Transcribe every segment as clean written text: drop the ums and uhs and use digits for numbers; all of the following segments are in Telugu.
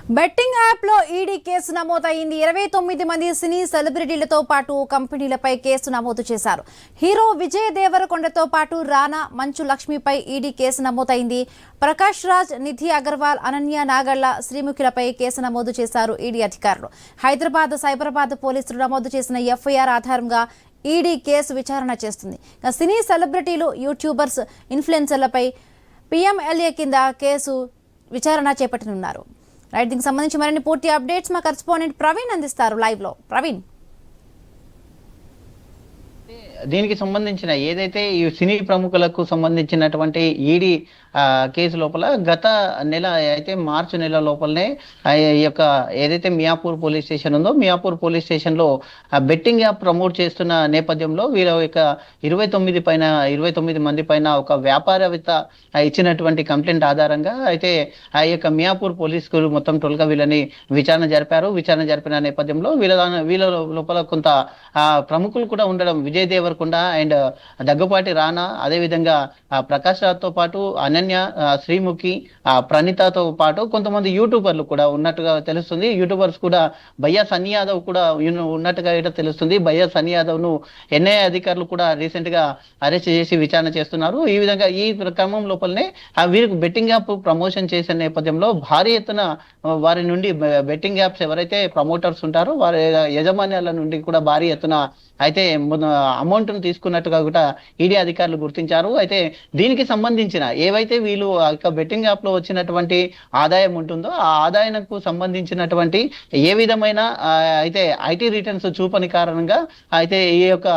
బెట్టింగ్ యాప్ లో ఈడీ కేసు నమోదైంది. 29 మంది సినీ సెలబ్రిటీలతో పాటు కంపెనీలపై కేసు నమోదు చేశారు. హీరో విజయ్ దేవరకొండతో పాటు రానా, మంచు లక్ష్మిపై ఈడీ కేసు నమోదైంది. ప్రకాష్ రాజ్, నిధి అగర్వాల్, అనన్య నాగళ్ల, శ్రీముఖిలపై కేసు నమోదు చేశారు ఈడీ అధికారులు. హైదరాబాద్, సైబరాబాద్ పోలీసులు నమోదు చేసిన ఎఫ్ఐఆర్ ఆధారంగా ఈడీ కేసు విచారణ చేస్తుంది. సినీ సెలబ్రిటీలు, యూట్యూబర్స్, ఇన్ఫ్లుయెన్సర్లపై PMLA కింద కేసు విచారణ చేపట్టనున్నారు. రైట్, దీనికి సంబంధించి మరిన్ని పూర్తి అప్డేట్స్ మా కరెస్పాండెంట్ ప్రవీణ్ అందిస్తారు లైవ్ లో. ప్రవీణ్, దీనికి సంబంధించిన ఏదైతే ఈ సినీ ప్రముఖులకు సంబంధించినటువంటి ఈడీ కేసు లోపల గత నెల అయితే మార్చి నెల లోపలనే ఈ యొక్క ఏదైతే మియాపూర్ పోలీస్ స్టేషన్ ఉందో మియాపూర్ పోలీస్ స్టేషన్ లో బెట్టింగ్ యాప్ ప్రమోట్ చేస్తున్న నేపథ్యంలో వీళ్ళ యొక్క 29 మంది పైన ఒక వ్యాపారవేత్త ఇచ్చినటువంటి కంప్లైంట్ ఆధారంగా అయితే ఆ యొక్క మియాపూర్ పోలీసులు మొత్తం టోల్గా వీళ్ళని విచారణ జరిపారు. విచారణ జరిపిన నేపథ్యంలో వీళ్ళ లోపల కొంత ప్రముఖులు కూడా ఉండడం, విజయ్ దేవరకొండ అండ్ దగ్గుపాటి రానా, అదేవిధంగా ప్రకాష్ రాజ్తో పాటు అనన్య, శ్రీముఖి, ప్రణీతతో పాటు కొంతమంది యూట్యూబర్లు కూడా ఉన్నట్టుగా తెలుస్తుంది. యూట్యూబర్స్ కూడా భయ్యా సన్నీ యాదవ్ కూడా ఉన్నట్టుగా తెలుస్తుంది. భయ్యా సన్నీ యాదవ్ ను NIA అధికారులు కూడా రీసెంట్ గా అరెస్ట్ చేసి విచారణ చేస్తున్నారు. ఈ విధంగా ఈ క్రమం లోపలనే వీరికి బెట్టింగ్ యాప్ ప్రమోషన్ చేసే నేపథ్యంలో భారీ ఎత్తున వారి నుండి బెట్టింగ్ యాప్స్ ఎవరైతే ప్రమోటర్స్ ఉంటారో వారి యజమాన్యాల నుండి కూడా భారీ ఎత్తున అయితే అమౌంట్ ను తీసుకున్నట్టుగా కూడా ఈడీ అధికారులు గుర్తించారు. అయితే దీనికి సంబంధించిన ఏవైతే వీళ్ళు బెట్టింగ్ యాప్ లో వచ్చినటువంటి ఆదాయం ఉంటుందో ఆ ఆదాయానికి సంబంధించినటువంటి ఏ విధమైన అయితే ఐటీ రిటర్న్స్ చూపని కారణంగా అయితే ఈ యొక్క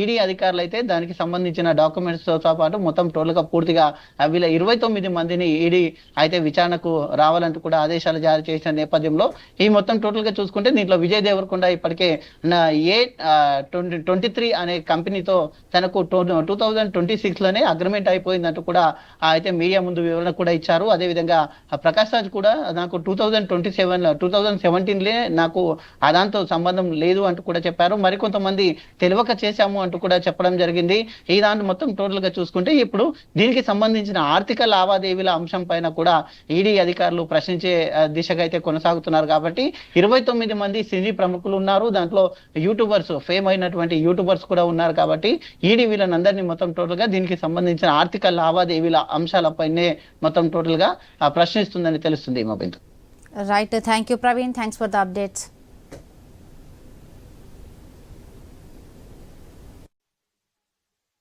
ఈడీ అధికారులు అయితే దానికి సంబంధించిన డాక్యుమెంట్స్ తో పాటు మొత్తం టోటల్ గా పూర్తిగా వీళ్ళ 29 మందిని ఈడీ అయితే విచారణకు రావాలంటూ కూడా ఆదేశాలు జారీ చేసిన నేపథ్యంలో ఈ మొత్తం టోటల్ గా చూసుకుంటే దీంట్లో విజయ్ దేవరకొండ ఇప్పటికే A23 అనే కంపెనీతో తనకు 2026 లోనే అగ్రిమెంట్ అయిపోయిందంటూ కూడా అయితే మీడియా ముందు వివరణ కూడా ఇచ్చారు. అదేవిధంగా ప్రకాష్ రాజ్ కూడా నాకు 2017 నాకు దాంతో సంబంధం లేదు అంటూ కూడా చెప్పారు. మరికొంతమంది తెలియక చేశాము అంటూ కూడా చెప్పడం జరిగింది. ఈ దాన్ని మొత్తం టోటల్ గా చూసుకుంటే ఇప్పుడు దీనికి సంబంధించిన ఆర్థిక లావాదేవీల అంశం పైన కూడా ఈడీ అధికారులు ప్రశ్నించే దిశగా అయితే కొనసాగుతున్నారు. కాబట్టి 29 మంది సినీ ప్రముఖులు ఉన్నారు, దాంట్లో యూట్యూబర్స్, ఫేమ్ అయినటువంటి యూట్యూబర్స్ కూడా ఉన్నారు. కాబట్టి ఈడీ వీళ్ళనందరినీ మొత్తం టోటల్ గా దీనికి సంబంధించిన ఆర్థిక లావాదేవీల అంశాలపైనే మొత్తం టోటల్ గా ప్రశ్నిస్తుందని తెలుస్తుంది. Right, thank you Praveen, thanks for the updates.